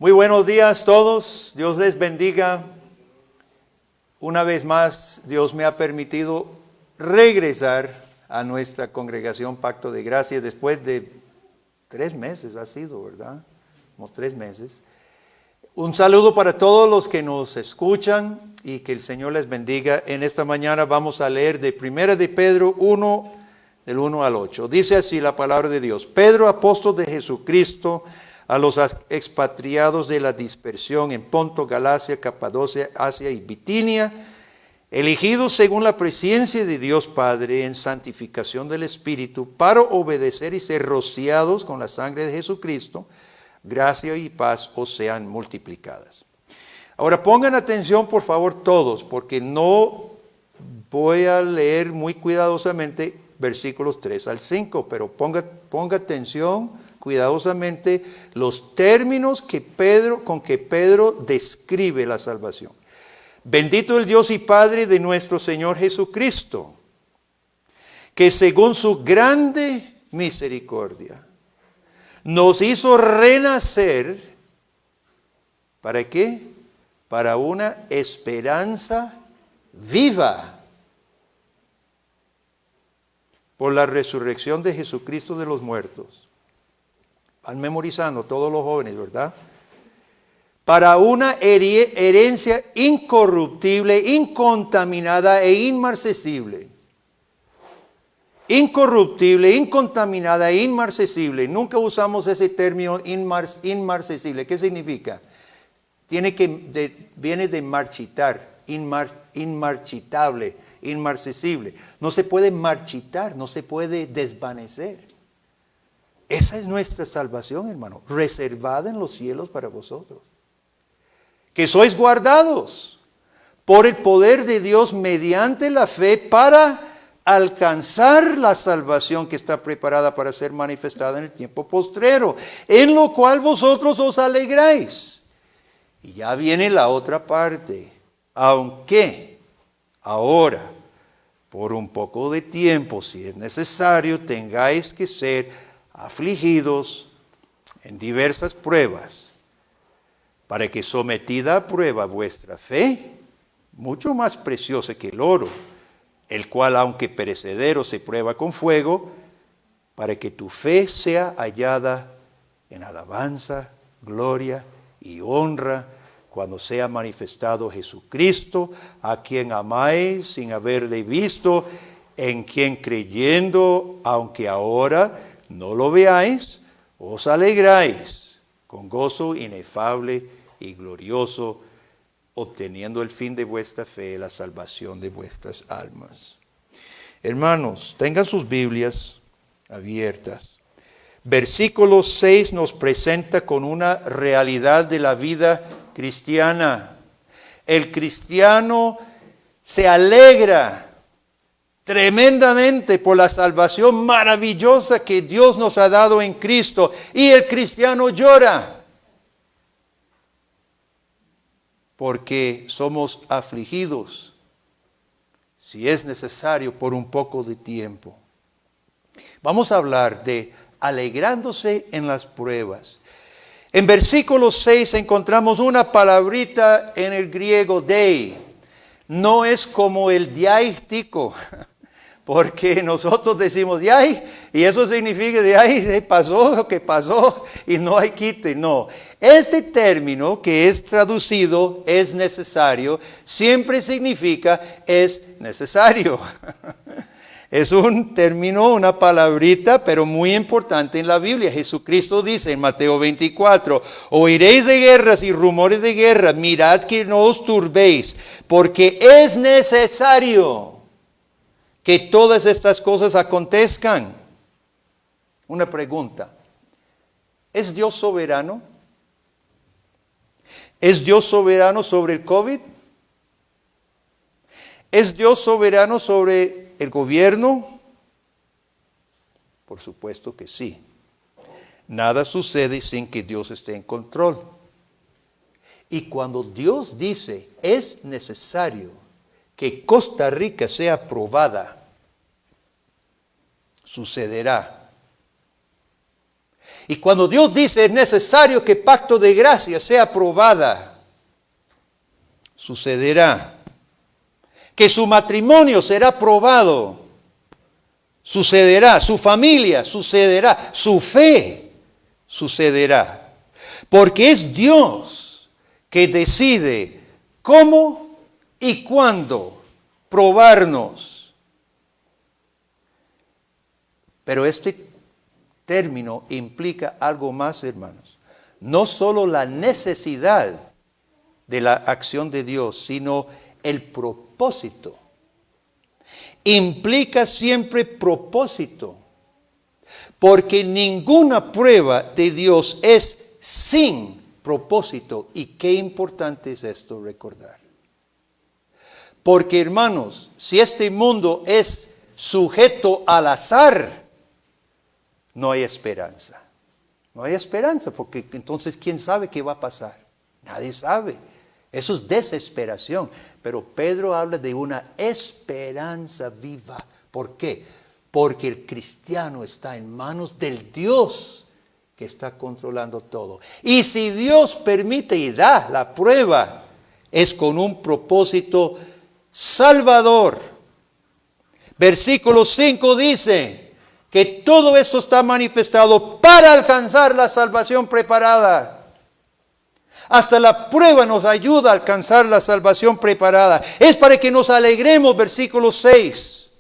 Muy buenos días todos, Dios les bendiga. Una vez más, Dios me ha permitido regresar a nuestra congregación Pacto de Gracia después de 3 meses, ha sido, ¿verdad? Como 3 meses. Un saludo para todos los que nos escuchan y que el Señor les bendiga. En esta mañana vamos a leer de 1 de Pedro 1, del 1 al 8. Dice así la palabra de Dios. Pedro, apóstol de Jesucristo, a los expatriados de la dispersión en Ponto, Galacia, Capadocia, Asia y Bitinia, elegidos según la presencia de Dios Padre en santificación del Espíritu, para obedecer y ser rociados con la sangre de Jesucristo, gracia y paz os sean multiplicadas. Ahora pongan atención por favor todos, porque no voy a leer muy cuidadosamente versículos 3 al 5, pero ponga atención cuidadosamente los términos con que Pedro describe la salvación. Bendito el Dios y Padre de nuestro Señor Jesucristo, que según su grande misericordia nos hizo renacer. ¿Para qué? Para una esperanza viva por la resurrección de Jesucristo de los muertos. Van memorizando todos los jóvenes, ¿verdad? Para una herencia incorruptible, incontaminada e inmarcesible. Incorruptible, incontaminada e inmarcesible. Nunca usamos ese término inmarcesible. ¿Qué significa? Viene de marchitar, inmarchitable, inmarcesible. No se puede marchitar, no se puede desvanecer. Esa es nuestra salvación, hermano, reservada en los cielos para vosotros. Que sois guardados por el poder de Dios mediante la fe para alcanzar la salvación que está preparada para ser manifestada en el tiempo postrero, en lo cual vosotros os alegráis. Y ya viene la otra parte. Aunque ahora, por un poco de tiempo, si es necesario, tengáis que ser afligidos en diversas pruebas, para que sometida a prueba vuestra fe, mucho más preciosa que el oro, el cual aunque perecedero se prueba con fuego, para que tu fe sea hallada en alabanza, gloria y honra, cuando sea manifestado Jesucristo, a quien amáis sin haberle visto, en quien creyendo, aunque ahora no lo veáis, os alegráis con gozo inefable y glorioso, obteniendo el fin de vuestra fe, la salvación de vuestras almas. Hermanos, tengan sus Biblias abiertas. Versículo 6 nos presenta con una realidad de la vida cristiana. El cristiano se alegra tremendamente por la salvación maravillosa que Dios nos ha dado en Cristo. Y el cristiano llora porque somos afligidos, si es necesario, por un poco de tiempo. Vamos a hablar de alegrándose en las pruebas. En versículo 6 encontramos una palabrita en el griego dei. No es como el diaístico, porque nosotros decimos y eso significa se pasó lo que pasó y no hay quite. No, este término que es traducido es necesario, siempre significa es necesario. Es un término, una palabrita, pero muy importante en la Biblia. Jesucristo dice en Mateo 24, oiréis de guerras y rumores de guerra, mirad que no os turbéis, porque es necesario que todas estas cosas acontezcan. Una pregunta, ¿es Dios soberano? ¿Es Dios soberano sobre el COVID? ¿Es Dios soberano sobre el gobierno? Por supuesto que sí. Nada sucede sin que Dios esté en control. Y cuando Dios dice, es necesario que Costa Rica sea aprobada, sucederá. Y cuando Dios dice es necesario que pacto de gracia sea aprobada, sucederá. Que su matrimonio será aprobado, sucederá. Su familia sucederá. Su fe sucederá. Porque es Dios que decide cómo y cuándo probarnos. Pero este término implica algo más, hermanos. No solo la necesidad de la acción de Dios, sino el propósito. Implica siempre propósito. Porque ninguna prueba de Dios es sin propósito. Y qué importante es esto recordar. Porque, hermanos, si este mundo es sujeto al azar, no hay esperanza. No hay esperanza, porque entonces ¿quién sabe qué va a pasar? Nadie sabe. Eso es desesperación. Pero Pedro habla de una esperanza viva. ¿Por qué? Porque el cristiano está en manos del Dios que está controlando todo. Y si Dios permite y da la prueba, es con un propósito salvador. Versículo 5 dice que todo esto está manifestado para alcanzar la salvación preparada. Hasta la prueba nos ayuda a alcanzar la salvación preparada. Es para que nos alegremos, versículo 6,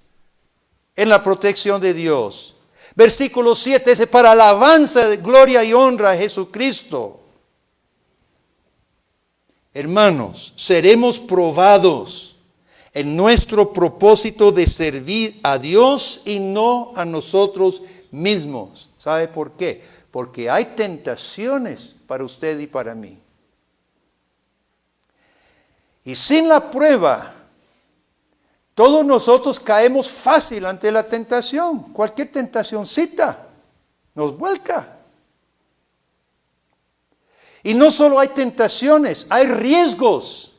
en la protección de Dios. Versículo 7 es para alabanza, de gloria y honra a Jesucristo. Hermanos, seremos probados en nuestro propósito de servir a Dios y no a nosotros mismos. ¿Sabe por qué? Porque hay tentaciones para usted y para mí. Y sin la prueba, todos nosotros caemos fácil ante la tentación. Cualquier tentacioncita nos vuelca. Y no solo hay tentaciones, hay riesgos.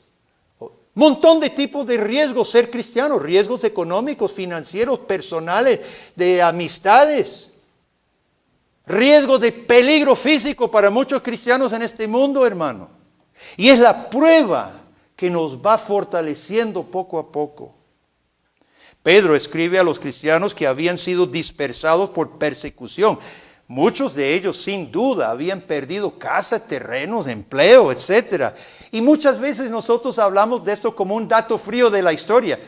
Montón de tipos de riesgos ser cristiano, riesgos económicos, financieros, personales, de amistades. Riesgos de peligro físico para muchos cristianos en este mundo, hermano. Y es la prueba que nos va fortaleciendo poco a poco. Pedro escribe a los cristianos que habían sido dispersados por persecución. Muchos de ellos, sin duda, habían perdido casas, terrenos, empleo, etc. Y muchas veces nosotros hablamos de esto como un dato frío de la historia.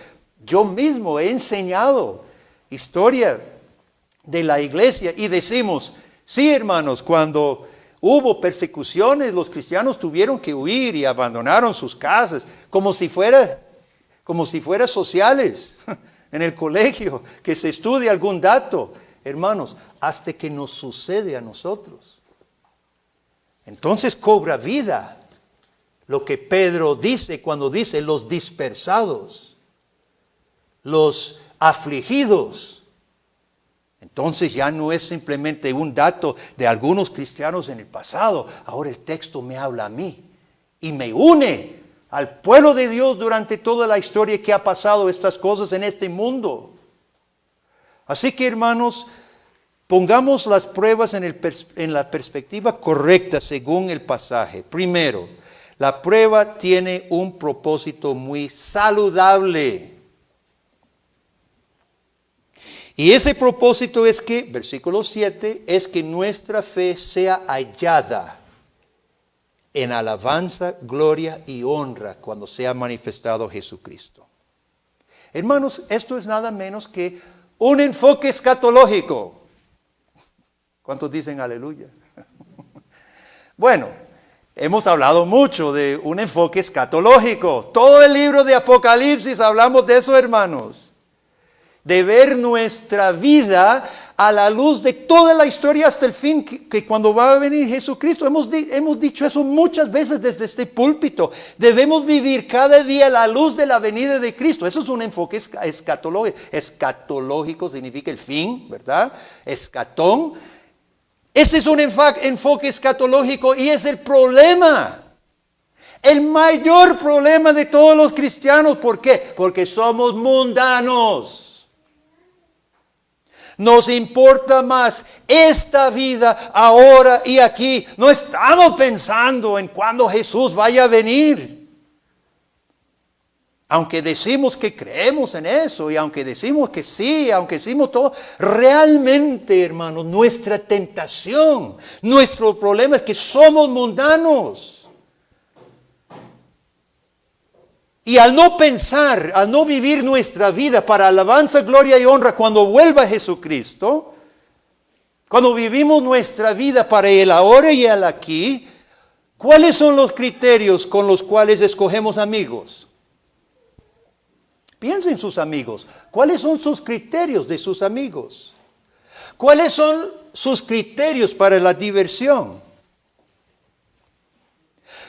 Yo mismo he enseñado historia de la iglesia y decimos, sí, hermanos, cuando hubo persecuciones, los cristianos tuvieron que huir y abandonaron sus casas, como si fuera sociales en el colegio, que se estudie algún dato. Hermanos, hasta que nos sucede a nosotros. Entonces cobra vida lo que Pedro dice cuando dice los dispersados, los afligidos. Entonces ya no es simplemente un dato de algunos cristianos en el pasado. Ahora el texto me habla a mí y me une al pueblo de Dios durante toda la historia que ha pasado estas cosas en este mundo. Así que, hermanos, pongamos las pruebas en la perspectiva correcta según el pasaje. Primero, la prueba tiene un propósito muy saludable. Y ese propósito es que, versículo 7, es que nuestra fe sea hallada en alabanza, gloria y honra cuando sea manifestado Jesucristo. Hermanos, esto es nada menos que un enfoque escatológico. ¿Cuántos dicen aleluya? Bueno, hemos hablado mucho de un enfoque escatológico. Todo el libro de Apocalipsis hablamos de eso, hermanos. De ver nuestra vida a la luz de toda la historia hasta el fin, que cuando va a venir Jesucristo. Hemos dicho eso muchas veces desde este púlpito. Debemos vivir cada día a la luz de la venida de Cristo. Eso es un enfoque escatológico. Escatológico significa el fin, ¿verdad? Escatón. Ese es un enfoque escatológico y es el problema. El mayor problema de todos los cristianos. ¿Por qué? Porque somos mundanos. Nos importa más esta vida ahora y aquí. No estamos pensando en cuándo Jesús vaya a venir. Aunque decimos que creemos en eso y aunque decimos que sí, aunque decimos todo, realmente, hermanos, nuestra tentación, nuestro problema es que somos mundanos. Y al no pensar, al no vivir nuestra vida para alabanza, gloria y honra cuando vuelva Jesucristo, cuando vivimos nuestra vida para el ahora y el aquí, ¿cuáles son los criterios con los cuales escogemos amigos? Piensen en sus amigos. ¿Cuáles son sus criterios de sus amigos? ¿Cuáles son sus criterios para la diversión?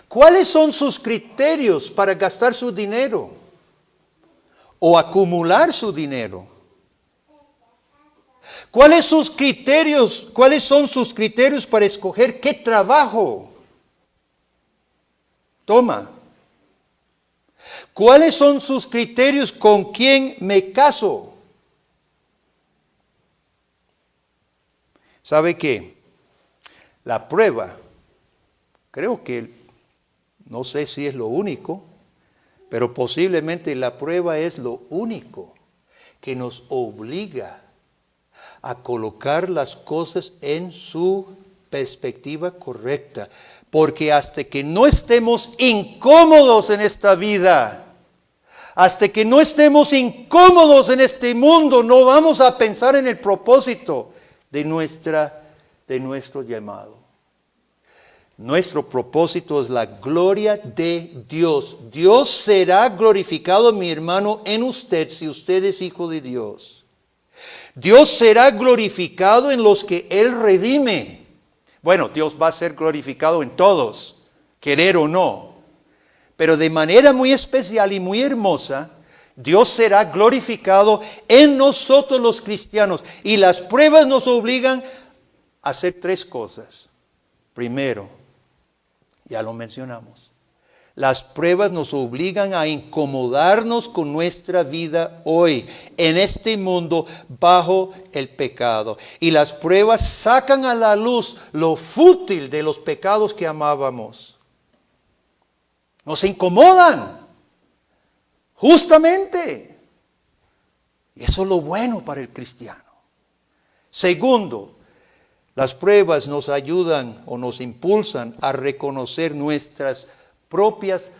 ¿Cuáles son sus criterios para gastar su dinero o acumular su dinero? ¿Cuáles son sus criterios para escoger qué trabajo toma? ¿Cuáles son sus criterios con quién me caso? ¿Sabe qué? La prueba, creo que no sé si es lo único, pero posiblemente la prueba es lo único que nos obliga a colocar las cosas en su perspectiva correcta. Porque hasta que no estemos incómodos en esta vida, hasta que no estemos incómodos en este mundo, no vamos a pensar en el propósito de nuestro llamado. Nuestro propósito es la gloria de Dios. Dios será glorificado, mi hermano, en usted si usted es hijo de Dios. Dios será glorificado en los que Él redime. Bueno, Dios va a ser glorificado en todos, querer o no. Pero de manera muy especial y muy hermosa, Dios será glorificado en nosotros los cristianos. Y las pruebas nos obligan a hacer tres cosas. Primero, ya lo mencionamos. Las pruebas nos obligan a incomodarnos con nuestra vida hoy, en este mundo, bajo el pecado. Y las pruebas sacan a la luz lo fútil de los pecados que amábamos. Nos incomodan, justamente. Y eso es lo bueno para el cristiano. Segundo, las pruebas nos ayudan o nos impulsan a reconocer nuestras propias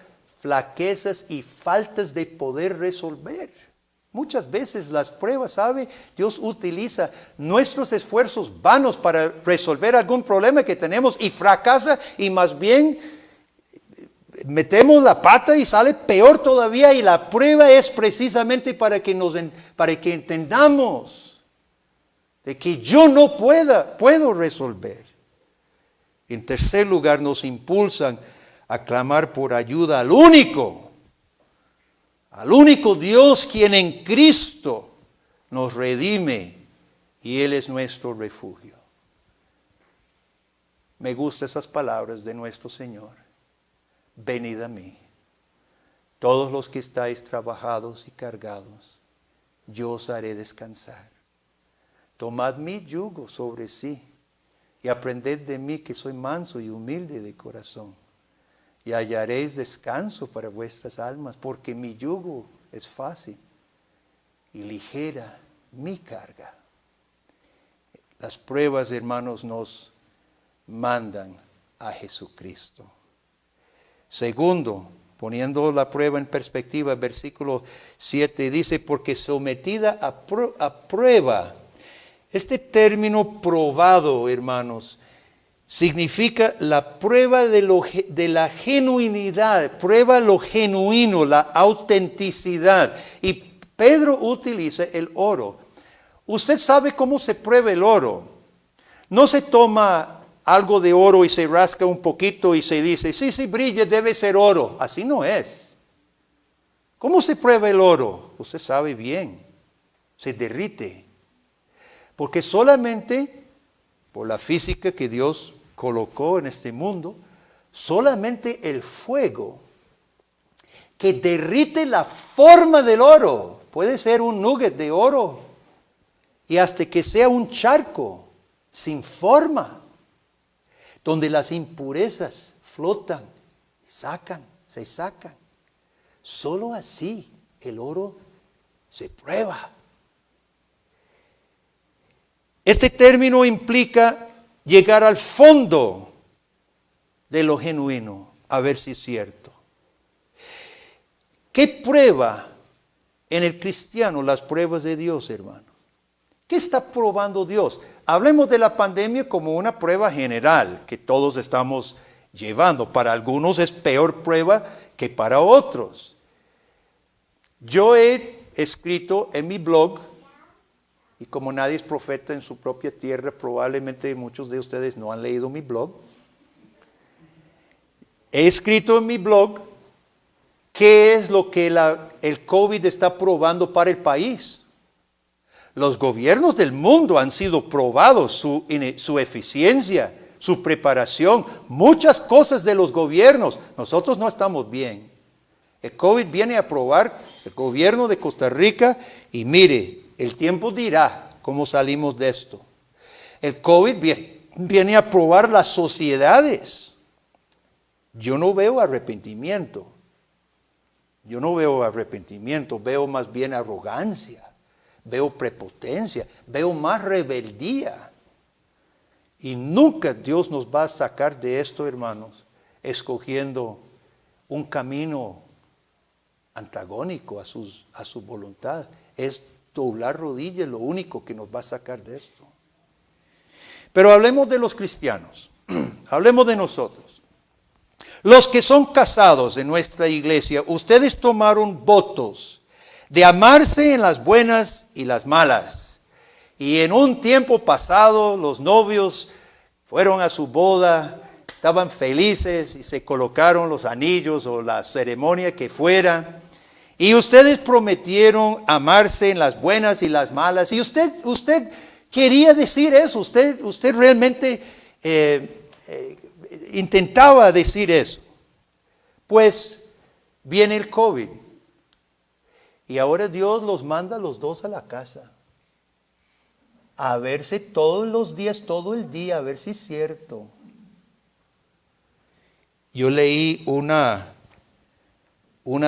flaquezas y faltas de poder resolver. Muchas veces las pruebas, ¿sabe? Dios utiliza nuestros esfuerzos vanos para resolver algún problema que tenemos y fracasa y más bien metemos la pata y sale peor todavía, y la prueba es precisamente para que entendamos de que yo no puedo resolver. En tercer lugar, nos impulsan a clamar por ayuda al único Dios, quien en Cristo nos redime y Él es nuestro refugio. Me gustan esas palabras de nuestro Señor. Venid a mí, todos los que estáis trabajados y cargados, yo os haré descansar. Tomad mi yugo sobre sí y aprended de mí, que soy manso y humilde de corazón, y hallaréis descanso para vuestras almas, porque mi yugo es fácil y ligera mi carga. Las pruebas, hermanos, nos mandan a Jesucristo. Segundo, poniendo la prueba en perspectiva, versículo 7 dice, porque sometida a prueba. Este término probado, hermanos, significa la prueba de la genuinidad, prueba lo genuino, la autenticidad. Y Pedro utiliza el oro. Usted sabe cómo se prueba el oro. No se toma algo de oro y se rasca un poquito y se dice, sí, brilla, debe ser oro. Así no es. ¿Cómo se prueba el oro? Usted sabe bien. Se derrite. Porque solamente por la física que Dios colocó en este mundo, solamente el fuego que derrite la forma del oro, puede ser un nugget de oro, y hasta que sea un charco sin forma, donde las impurezas flotan, se sacan. Solo así el oro se prueba. Este término implica llegar al fondo de lo genuino, a ver si es cierto. ¿Qué prueba en el cristiano las pruebas de Dios, hermano? ¿Qué está probando Dios? Hablemos de la pandemia como una prueba general que todos estamos llevando. Para algunos es peor prueba que para otros. Yo he escrito en mi blog, y como nadie es profeta en su propia tierra, probablemente muchos de ustedes no han leído mi blog. He escrito en mi blog qué es lo que el COVID está probando para el país. Los gobiernos del mundo han sido probados, su eficiencia, su preparación, muchas cosas de los gobiernos. Nosotros no estamos bien. El COVID viene a probar el gobierno de Costa Rica y mire, el tiempo dirá cómo salimos de esto. El COVID viene a probar las sociedades. Yo no veo arrepentimiento. Veo más bien arrogancia. Veo prepotencia, veo más rebeldía. Y nunca Dios nos va a sacar de esto, hermanos, escogiendo un camino antagónico a su voluntad. Es doblar rodillas lo único que nos va a sacar de esto. Pero hablemos de los cristianos, hablemos de nosotros. Los que son casados en nuestra iglesia, ustedes tomaron votos de amarse en las buenas y las malas. Y en un tiempo pasado los novios fueron a su boda, estaban felices y se colocaron los anillos o la ceremonia que fuera. Y ustedes prometieron amarse en las buenas y las malas. Y usted quería decir eso, usted realmente intentaba decir eso. Pues viene el COVID. Y ahora Dios los manda a los dos a la casa. A verse todos los días, todo el día, a ver si es cierto. Yo leí una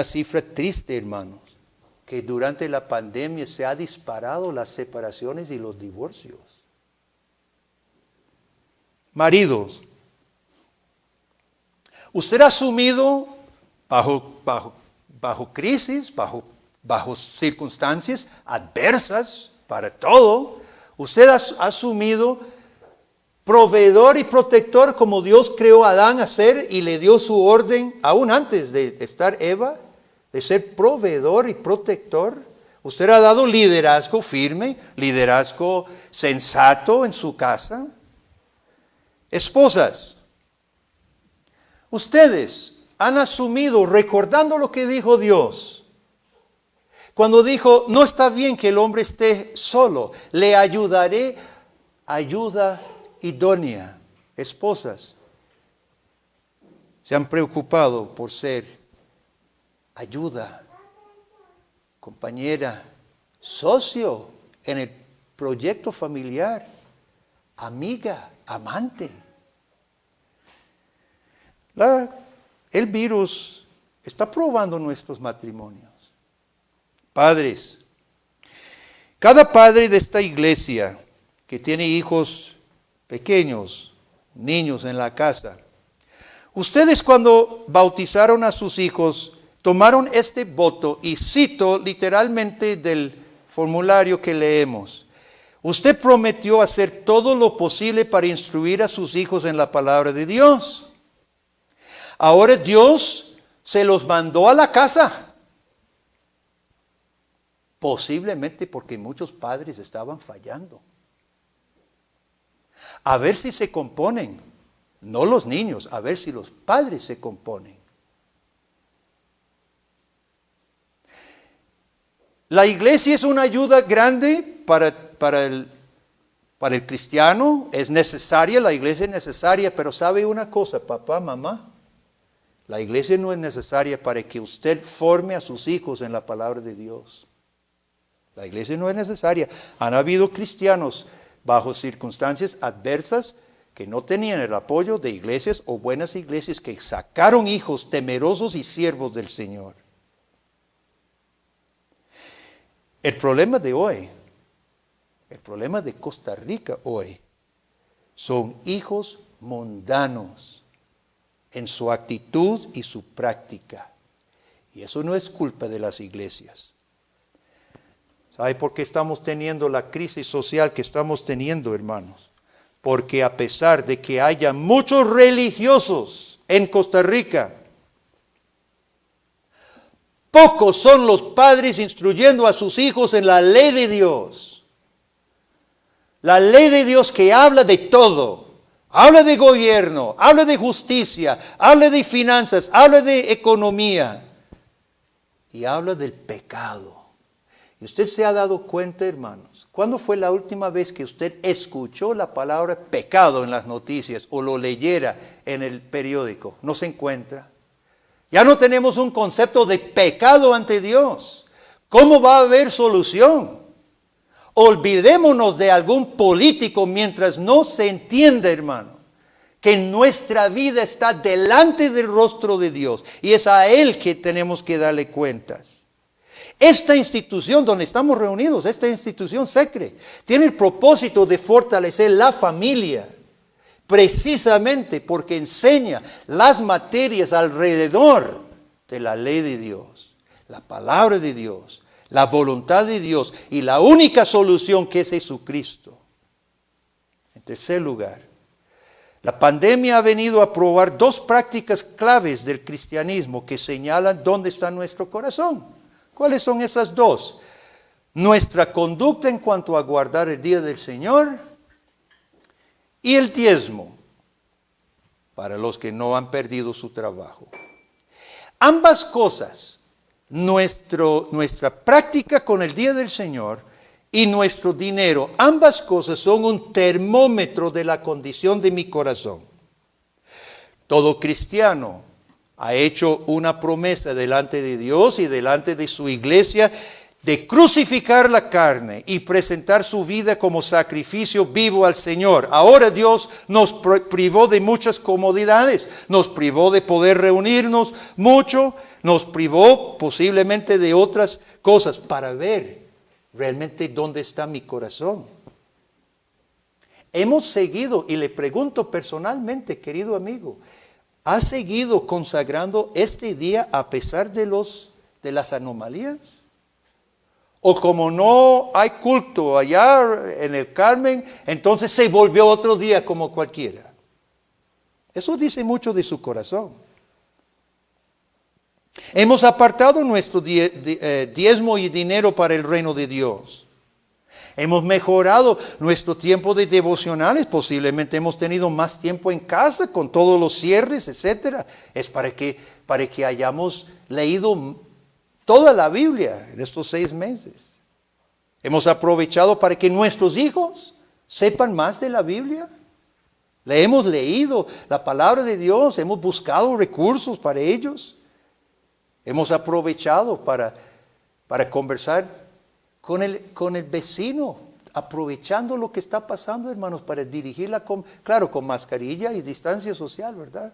cifra triste, hermanos, que durante la pandemia se ha disparado las separaciones y los divorcios. Maridos, usted ha asumido bajo crisis, bajo circunstancias adversas para todo, usted ha asumido proveedor y protector como Dios creó a Adán a ser y le dio su orden, aún antes de estar Eva, de ser proveedor y protector. Usted ha dado liderazgo firme, liderazgo sensato en su casa. Esposas, ustedes han asumido, recordando lo que dijo Dios, cuando dijo, no está bien que el hombre esté solo, le ayudaré, ayuda idónea. Esposas, se han preocupado por ser ayuda, compañera, socio en el proyecto familiar, amiga, amante. El virus está probando nuestros matrimonios. Padres, cada padre de esta iglesia que tiene hijos pequeños, niños en la casa, ustedes cuando bautizaron a sus hijos, tomaron este voto, y cito literalmente del formulario que leemos. Usted prometió hacer todo lo posible para instruir a sus hijos en la palabra de Dios. Ahora Dios se los mandó a la casa. Posiblemente porque muchos padres estaban fallando. A ver si se componen, no los niños, a ver si los padres se componen. La iglesia es una ayuda grande para el cristiano, es necesaria, la iglesia es necesaria, pero ¿sabe una cosa, papá, mamá? La iglesia no es necesaria para que usted forme a sus hijos en la palabra de Dios. La iglesia no es necesaria. Han habido cristianos bajo circunstancias adversas que no tenían el apoyo de iglesias o buenas iglesias que sacaron hijos temerosos y siervos del Señor. El problema de hoy, el problema de Costa Rica hoy, son hijos mundanos en su actitud y su práctica. Y eso no es culpa de las iglesias. ¿Sabe por qué estamos teniendo la crisis social que estamos teniendo, hermanos? Porque a pesar de que haya muchos religiosos en Costa Rica, pocos son los padres instruyendo a sus hijos en la ley de Dios. La ley de Dios que habla de todo. Habla de gobierno, habla de justicia, habla de finanzas, habla de economía. Y habla del pecado. Y usted se ha dado cuenta, hermanos, ¿cuándo fue la última vez que usted escuchó la palabra pecado en las noticias o lo leyera en el periódico? No se encuentra. Ya no tenemos un concepto de pecado ante Dios. ¿Cómo va a haber solución? Olvidémonos de algún político mientras no se entienda, hermano, que nuestra vida está delante del rostro de Dios y es a Él que tenemos que darle cuentas. Esta institución donde estamos reunidos, esta institución SECRE, tiene el propósito de fortalecer la familia, precisamente porque enseña las materias alrededor de la ley de Dios, la palabra de Dios, la voluntad de Dios y la única solución que es Jesucristo. En tercer lugar, la pandemia ha venido a probar dos prácticas claves del cristianismo que señalan dónde está nuestro corazón. ¿Cuáles son esas dos? Nuestra conducta en cuanto a guardar el día del Señor y el diezmo, para los que no han perdido su trabajo. Ambas cosas, nuestra práctica con el día del Señor y nuestro dinero, ambas cosas son un termómetro de la condición de mi corazón. Todo cristiano ha hecho una promesa delante de Dios y delante de su iglesia de crucificar la carne y presentar su vida como sacrificio vivo al Señor. Ahora Dios nos privó de muchas comodidades, nos privó de poder reunirnos mucho, nos privó posiblemente de otras cosas para ver realmente dónde está mi corazón. Hemos seguido, y le pregunto personalmente, querido amigo, ¿has seguido consagrando este día a pesar de las anomalías? O como no hay culto allá en el Carmen, entonces se volvió otro día como cualquiera. Eso dice mucho de su corazón. Hemos apartado nuestro diezmo y dinero para el reino de Dios. Hemos mejorado nuestro tiempo de devocionales, posiblemente hemos tenido más tiempo en casa con todos los cierres, etcétera. Es para que hayamos leído toda la Biblia en estos 6 meses. Hemos aprovechado para que nuestros hijos sepan más de la Biblia. Le hemos leído la palabra de Dios, hemos buscado recursos para ellos. Hemos aprovechado para conversar con el vecino, aprovechando lo que está pasando, hermanos, para dirigirla, claro, con mascarilla y distancia social, ¿verdad?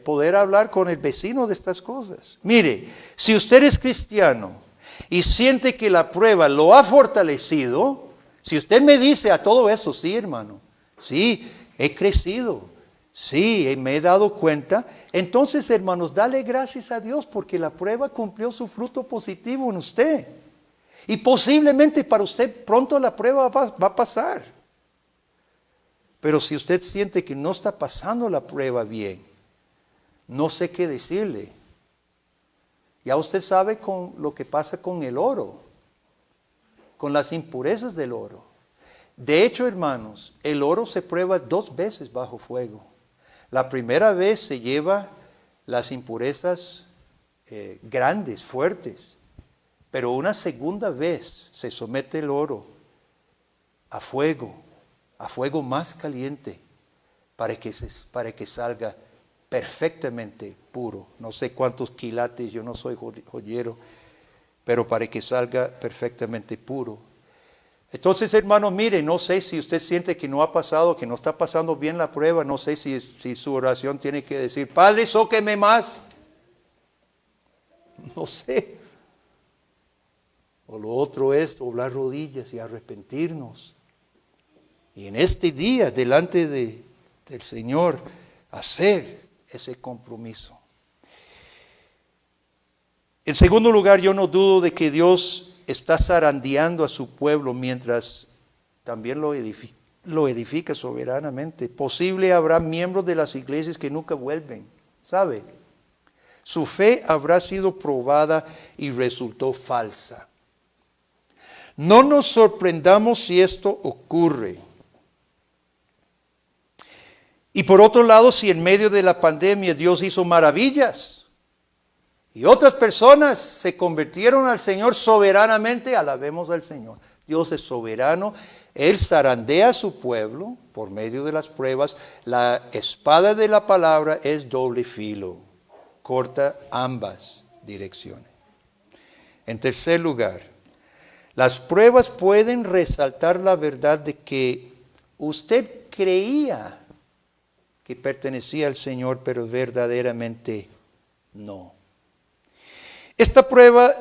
Poder hablar con el vecino de estas cosas. Mire, si usted es cristiano y siente que la prueba lo ha fortalecido, si usted me dice a todo eso, sí, hermano, sí, he crecido, sí, me he dado cuenta, entonces, hermanos, dale gracias a Dios porque la prueba cumplió su fruto positivo en usted. Y posiblemente para usted pronto la prueba va a pasar. Pero si usted siente que no está pasando la prueba bien, no sé qué decirle. Ya usted sabe con lo que pasa con el oro, con las impurezas del oro. De hecho, hermanos, el oro se prueba 2 veces bajo fuego. La primera vez se lleva las impurezas grandes, fuertes. Pero una segunda vez se somete el oro a fuego más caliente, para que salga perfectamente puro. No sé cuántos quilates, yo no soy joyero, pero para que salga perfectamente puro. Entonces, hermanos, mire, no sé si usted siente que no ha pasado, que no está pasando bien la prueba, no sé si su oración tiene que decir, Padre, sóqueme más. No sé. O lo otro es doblar rodillas y arrepentirnos. Y en este día, delante del Señor, hacer ese compromiso. En segundo lugar, yo no dudo de que Dios está zarandeando a su pueblo mientras también lo edifica soberanamente. Posible habrá miembros de las iglesias que nunca vuelven, ¿sabe? Su fe habrá sido probada y resultó falsa. No nos sorprendamos si esto ocurre. Y por otro lado, si en medio de la pandemia Dios hizo maravillas y otras personas se convirtieron al Señor soberanamente, alabemos al Señor. Dios es soberano, Él zarandea a su pueblo por medio de las pruebas. La espada de la palabra es doble filo, corta ambas direcciones. En tercer lugar, las pruebas pueden resaltar la verdad de que usted creía que pertenecía al Señor, pero verdaderamente no. Esta prueba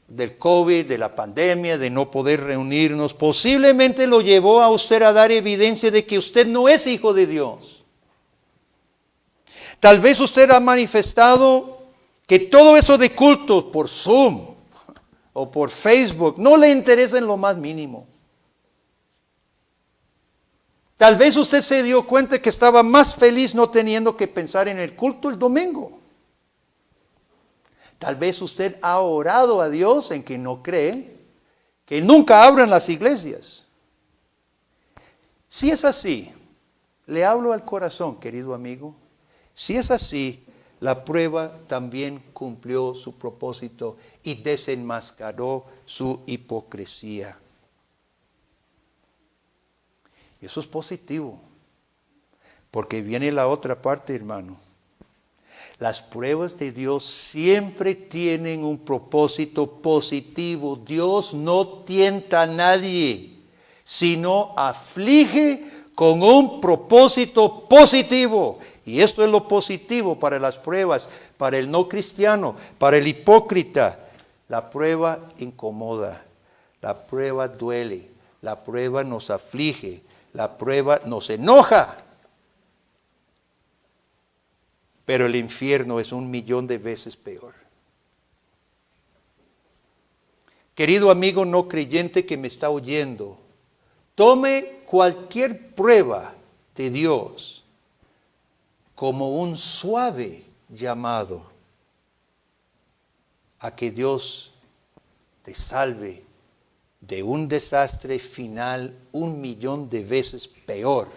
del COVID, de la pandemia, de no poder reunirnos, posiblemente lo llevó a usted a dar evidencia de que usted no es hijo de Dios. Tal vez usted ha manifestado que todo eso de cultos por Zoom o por Facebook no le interesa en lo más mínimo. Tal vez usted se dio cuenta que estaba más feliz no teniendo que pensar en el culto el domingo. Tal vez usted ha orado a Dios en que no cree, que nunca abran las iglesias. Si es así, le hablo al corazón, querido amigo. Si es así, la prueba también cumplió su propósito y desenmascaró su hipocresía. Y eso es positivo, porque viene la otra parte, hermano. Las pruebas de Dios siempre tienen un propósito positivo. Dios no tienta a nadie, sino aflige con un propósito positivo. Y esto es lo positivo para las pruebas, para el no cristiano, para el hipócrita. La prueba incomoda, la prueba duele, la prueba nos aflige, la prueba nos enoja. Pero el infierno es 1,000,000 de veces peor. Querido amigo no creyente que me está oyendo, tome cualquier prueba de Dios como un suave llamado a que Dios te salve de un desastre final 1,000,000 de veces peor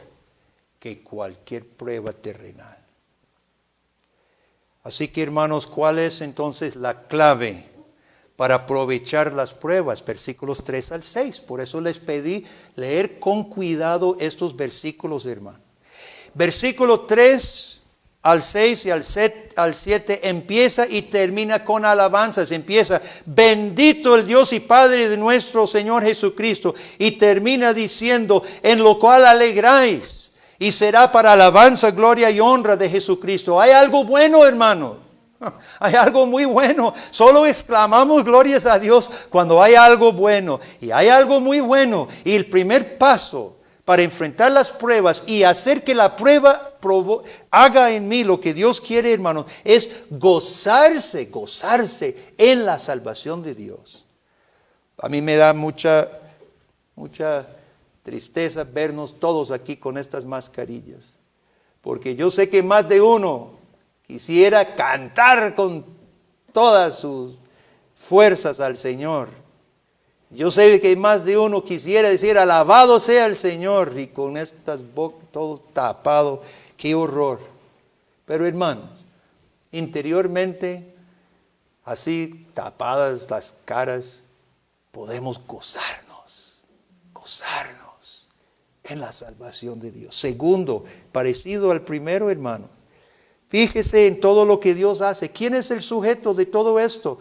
que cualquier prueba terrenal. Así que, hermanos, ¿cuál es entonces la clave para aprovechar las pruebas? Versículos 3 al 6. Por eso les pedí leer con cuidado estos versículos, hermano. Versículo 3 al 6 y al 7 empieza y termina con alabanzas. Empieza, bendito el Dios y Padre de nuestro Señor Jesucristo. Y termina diciendo, en lo cual alegráis. Y será para alabanza, gloria y honra de Jesucristo. Hay algo bueno, hermano. Hay algo muy bueno. Solo exclamamos glorias a Dios cuando hay algo bueno. Y hay algo muy bueno. Y el primer paso para enfrentar las pruebas y hacer que la prueba haga en mí lo que Dios quiere, hermano, es gozarse en la salvación de Dios. A mí me da mucha tristeza vernos todos aquí con estas mascarillas, porque yo sé que más de uno quisiera cantar con todas sus fuerzas al Señor. Yo sé que más de uno quisiera decir, alabado sea el Señor, y con estas bocas todo tapado, qué horror. Pero hermanos, interiormente, así tapadas las caras, podemos gozarnos en la salvación de Dios. Segundo, parecido al primero, hermano, fíjese en todo lo que Dios hace. ¿Quién es el sujeto de todo esto?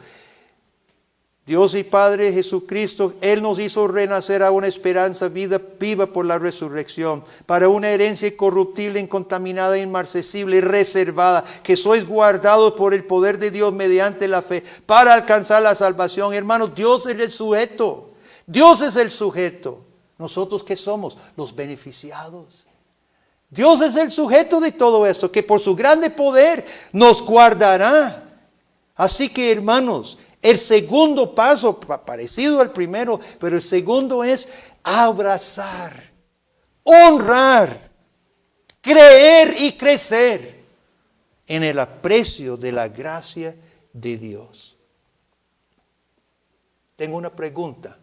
Dios y Padre Jesucristo, Él nos hizo renacer a una esperanza viva por la resurrección, para una herencia incorruptible, incontaminada, inmarcesible, reservada, que sois guardados por el poder de Dios mediante la fe, para alcanzar la salvación. Hermanos, Dios es el sujeto. Dios es el sujeto. ¿Nosotros qué somos? Los beneficiados. Dios es el sujeto de todo esto, que por su grande poder nos guardará. Así que, hermanos, el segundo paso, parecido al primero, pero el segundo es abrazar, honrar, creer y crecer en el aprecio de la gracia de Dios. Tengo una pregunta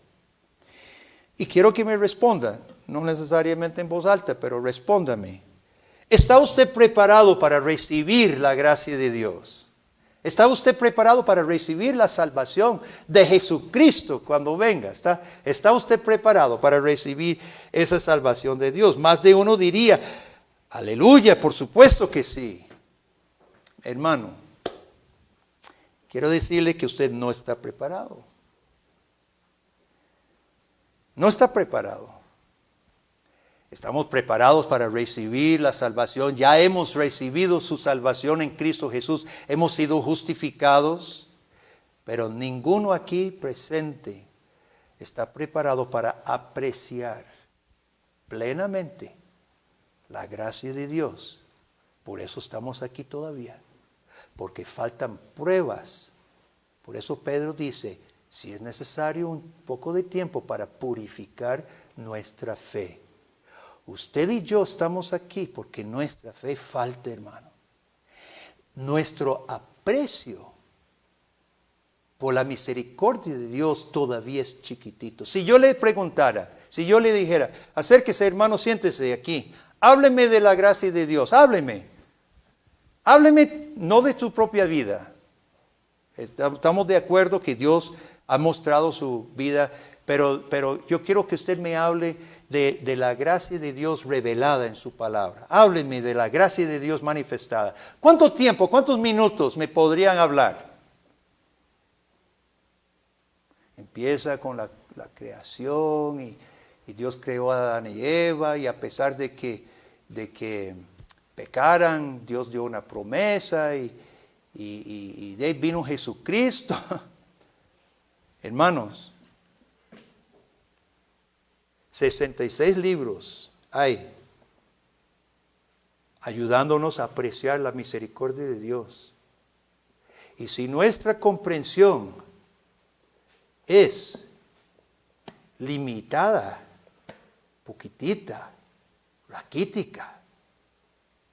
y quiero que me responda, no necesariamente en voz alta, pero respóndame. ¿Está usted preparado para recibir la gracia de Dios? ¿Está usted preparado para recibir la salvación de Jesucristo cuando venga? ¿Está usted preparado para recibir esa salvación de Dios? Más de uno diría, aleluya, por supuesto que sí. Hermano, quiero decirle que usted no está preparado. No está preparado. Estamos preparados para recibir la salvación. Ya hemos recibido su salvación en Cristo Jesús. Hemos sido justificados. Pero ninguno aquí presente está preparado para apreciar plenamente la gracia de Dios. Por eso estamos aquí todavía. Porque faltan pruebas. Por eso Pedro dice, si es necesario un poco de tiempo para purificar nuestra fe. Usted y yo estamos aquí porque nuestra fe falta, hermano. Nuestro aprecio por la misericordia de Dios todavía es chiquitito. Si yo le preguntara, si yo le dijera, acérquese, hermano, siéntese aquí, hábleme de la gracia de Dios, hábleme. Hábleme no de su propia vida. Estamos de acuerdo que Dios ha mostrado su vida, pero yo quiero que usted me hable de la gracia de Dios revelada en su palabra. Háblenme de la gracia de Dios manifestada. ¿Cuánto tiempo, cuántos minutos me podrían hablar? Empieza con la creación y Dios creó a Adán y Eva y a pesar de que pecaran, Dios dio una promesa y de ahí vino Jesucristo. Hermanos, 66 libros hay ayudándonos a apreciar la misericordia de Dios. Y si nuestra comprensión es limitada, poquitita, raquítica,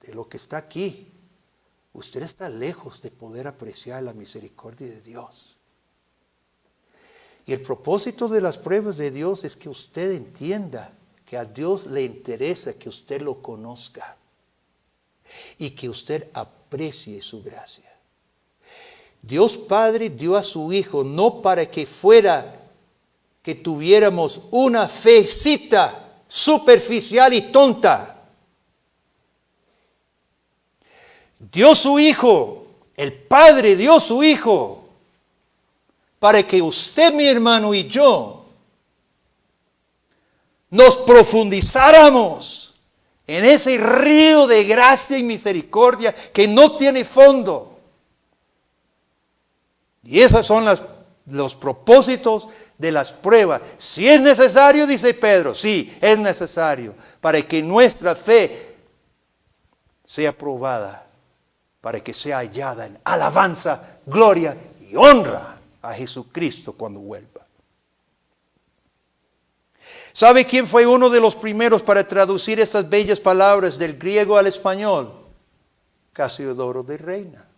de lo que está aquí, usted está lejos de poder apreciar la misericordia de Dios. Y el propósito de las pruebas de Dios es que usted entienda que a Dios le interesa que usted lo conozca y que usted aprecie su gracia. Dios Padre dio a su Hijo no para que tuviéramos una fecita superficial y tonta. Dio su Hijo, el Padre dio su Hijo, para que usted, mi hermano, y yo nos profundizáramos en ese río de gracia y misericordia que no tiene fondo. Y esos son los propósitos de las pruebas. Si es necesario, dice Pedro, sí, es necesario, para que nuestra fe sea probada, para que sea hallada en alabanza, gloria y honra a Jesucristo cuando vuelva. ¿Sabe quién fue uno de los primeros para traducir estas bellas palabras del griego al español? Casiodoro de Reina.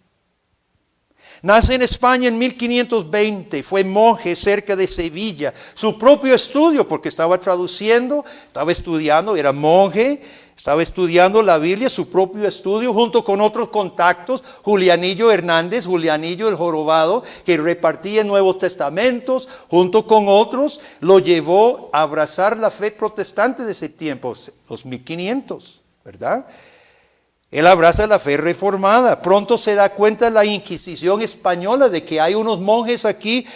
Nace en España en 1520, fue monje cerca de Sevilla. Su propio estudio, porque estaba traduciendo, estaba estudiando, era monje, estaba estudiando la Biblia, su propio estudio, junto con otros contactos, Julianillo Hernández, Julianillo el Jorobado, que repartía Nuevos Testamentos, junto con otros, lo llevó a abrazar la fe protestante de ese tiempo, los 1500, ¿verdad? Él abraza la fe reformada. Pronto se da cuenta la Inquisición española de que hay unos monjes aquí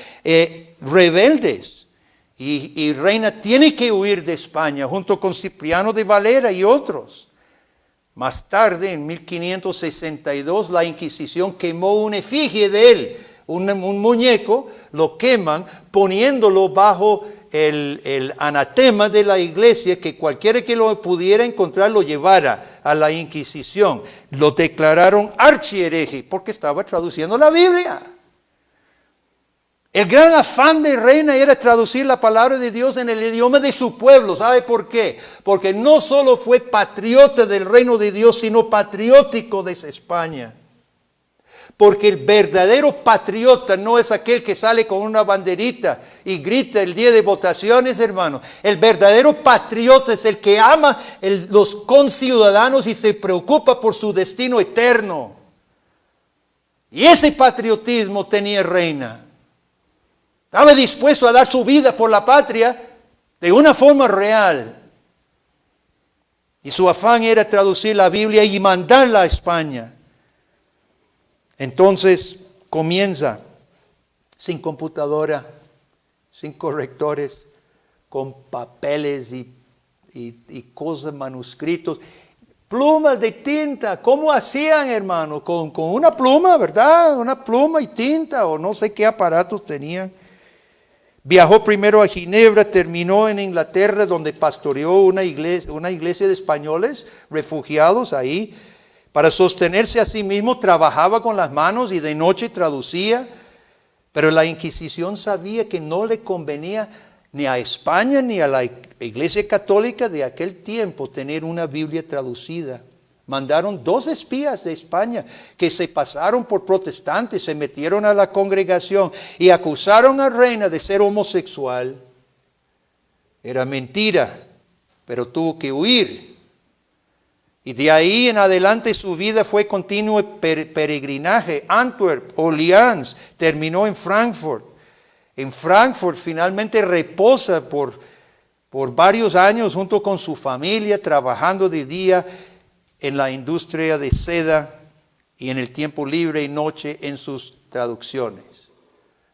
rebeldes. Y Reina tiene que huir de España junto con Cipriano de Valera y otros. Más tarde, en 1562, la Inquisición quemó una efigie de él, un muñeco, lo queman poniéndolo bajo el anatema de la iglesia, que cualquiera que lo pudiera encontrar lo llevara a la Inquisición. Lo declararon archihereje porque estaba traduciendo la Biblia. El gran afán de Reina era traducir la palabra de Dios en el idioma de su pueblo. ¿Sabe por qué? Porque no solo fue patriota del reino de Dios, sino patriótico de España. Porque el verdadero patriota no es aquel que sale con una banderita y grita el día de votaciones, hermano. El verdadero patriota es el que ama los conciudadanos y se preocupa por su destino eterno. Y ese patriotismo tenía Reina. Estaba dispuesto a dar su vida por la patria de una forma real. Y su afán era traducir la Biblia y mandarla a España. Entonces comienza sin computadora, sin correctores, con papeles y cosas, manuscritos, plumas de tinta. ¿Cómo hacían, hermano? Con una pluma, ¿verdad? Una pluma y tinta, o no sé qué aparatos tenían. Viajó primero a Ginebra, terminó en Inglaterra, donde pastoreó una iglesia de españoles refugiados ahí. Para sostenerse a sí mismo trabajaba con las manos y de noche traducía. Pero la Inquisición sabía que no le convenía ni a España ni a la Iglesia Católica de aquel tiempo tener una Biblia traducida. Mandaron 2 espías de España que se pasaron por protestantes, se metieron a la congregación y acusaron a Reina de ser homosexual. Era mentira, pero tuvo que huir. Y de ahí en adelante su vida fue continuo peregrinaje. Antwerp, Orleans, terminó en Frankfurt. En Frankfurt finalmente reposa por varios años junto con su familia, trabajando de día en la industria de seda y en el tiempo libre y noche en sus traducciones.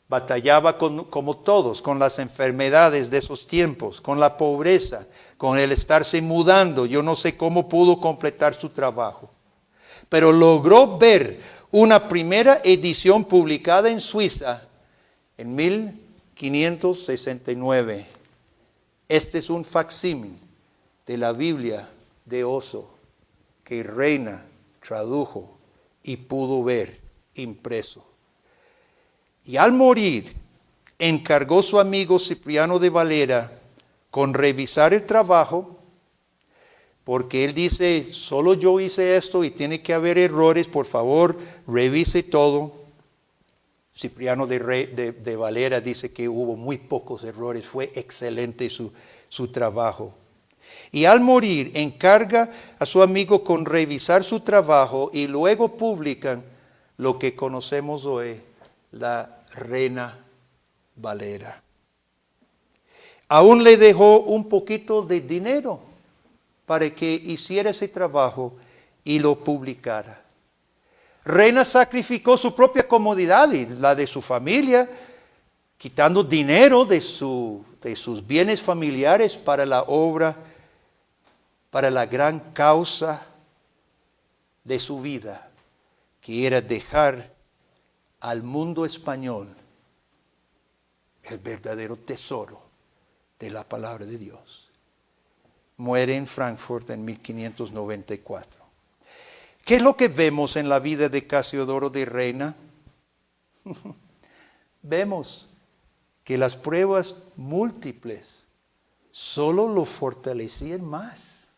Batallaba como todos con las enfermedades de esos tiempos, con la pobreza, con el estarse mudando. Yo no sé cómo pudo completar su trabajo, pero logró ver una primera edición publicada en Suiza en 1569. Este es un facsímil de la Biblia de Oso que Reina tradujo y pudo ver impreso. Y al morir, encargó su amigo Cipriano de Valera con revisar el trabajo, porque él dice, solo yo hice esto y tiene que haber errores, por favor, revise todo. Cipriano de Valera dice que hubo muy pocos errores, fue excelente su trabajo. Y al morir, encarga a su amigo con revisar su trabajo y luego publican lo que conocemos hoy, la Reina Valera. Aún le dejó un poquito de dinero para que hiciera ese trabajo y lo publicara. Reina sacrificó su propia comodidad y la de su familia, quitando dinero de sus bienes familiares para la obra, para la gran causa de su vida, que era dejar al mundo español el verdadero tesoro de la palabra de Dios. Muere en Frankfurt en 1594. ¿Qué es lo que vemos en la vida de Casiodoro de Reina? Vemos que las pruebas múltiples solo lo fortalecían más.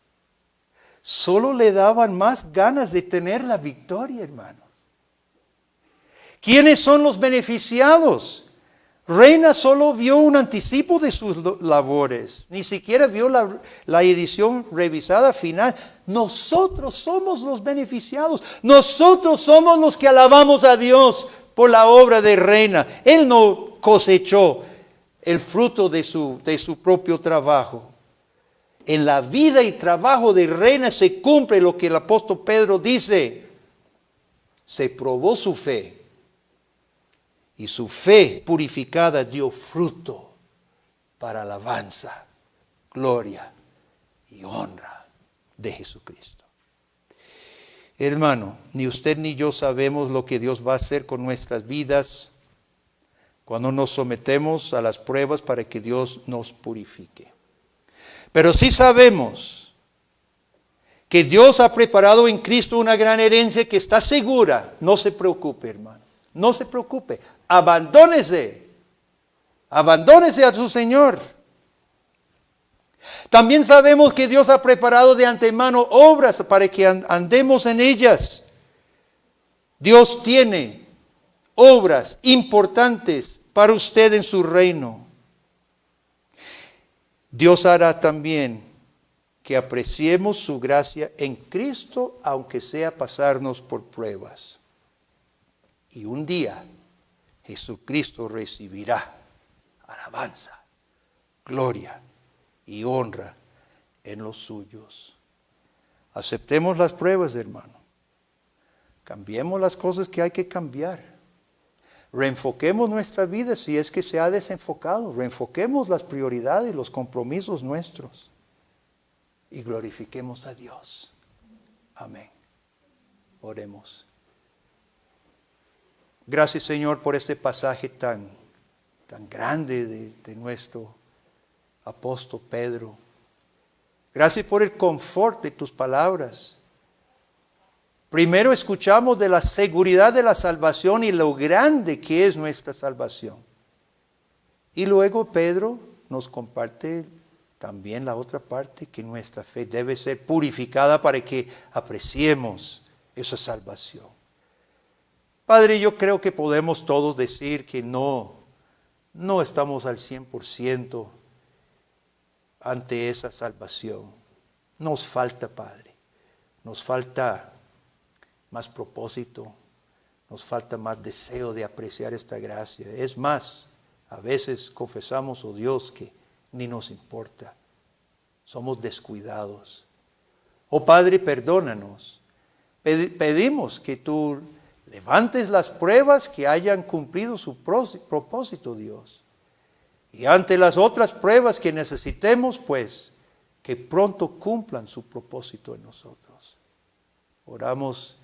Solo le daban más ganas de tener la victoria, hermanos. ¿Quiénes son los beneficiados? Reina solo vio un anticipo de sus labores, ni siquiera vio la edición revisada final. Nosotros somos los beneficiados, nosotros somos los que alabamos a Dios por la obra de Reina. Él no cosechó el fruto de su propio trabajo. en la vida y trabajo de Reina se cumple lo que el apóstol Pedro dice. Se probó su fe y su fe purificada dio fruto para alabanza, gloria y honra de Jesucristo. Hermano, ni usted ni yo sabemos lo que Dios va a hacer con nuestras vidas cuando nos sometemos a las pruebas para que Dios nos purifique. Pero sí sabemos que Dios ha preparado en Cristo una gran herencia que está segura. No se preocupe, hermano. No se preocupe. Abandónese. Abandónese a su Señor. También sabemos que Dios ha preparado de antemano obras para que andemos en ellas. Dios tiene obras importantes para usted en su reino. Dios hará también que apreciemos su gracia en Cristo, aunque sea pasarnos por pruebas. Y un día Jesucristo recibirá alabanza, gloria y honra en los suyos. Aceptemos las pruebas, hermano. Cambiemos las cosas que hay que cambiar. Reenfoquemos nuestra vida si es que se ha desenfocado. Reenfoquemos las prioridades, los compromisos nuestros. Y glorifiquemos a Dios. Amén. Oremos. Gracias, Señor, por este pasaje tan grande de nuestro apóstol Pedro. Gracias por el confort de tus palabras. Primero escuchamos de la seguridad de la salvación y lo grande que es nuestra salvación. Y luego Pedro nos comparte también la otra parte, que nuestra fe debe ser purificada para que apreciemos esa salvación. Padre, yo creo que podemos todos decir que no estamos al 100% ante esa salvación. Nos falta, Padre. Nos falta más propósito. Nos falta más deseo de apreciar esta gracia. Es más, a veces confesamos, oh Dios, que ni nos importa. Somos descuidados. Oh Padre, perdónanos. Pedimos que tú levantes las pruebas que hayan cumplido su propósito, Dios. Y ante las otras pruebas que necesitemos, pues, que pronto cumplan su propósito en nosotros. Oramos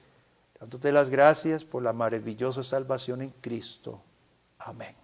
dándote las gracias por la maravillosa salvación en Cristo. Amén.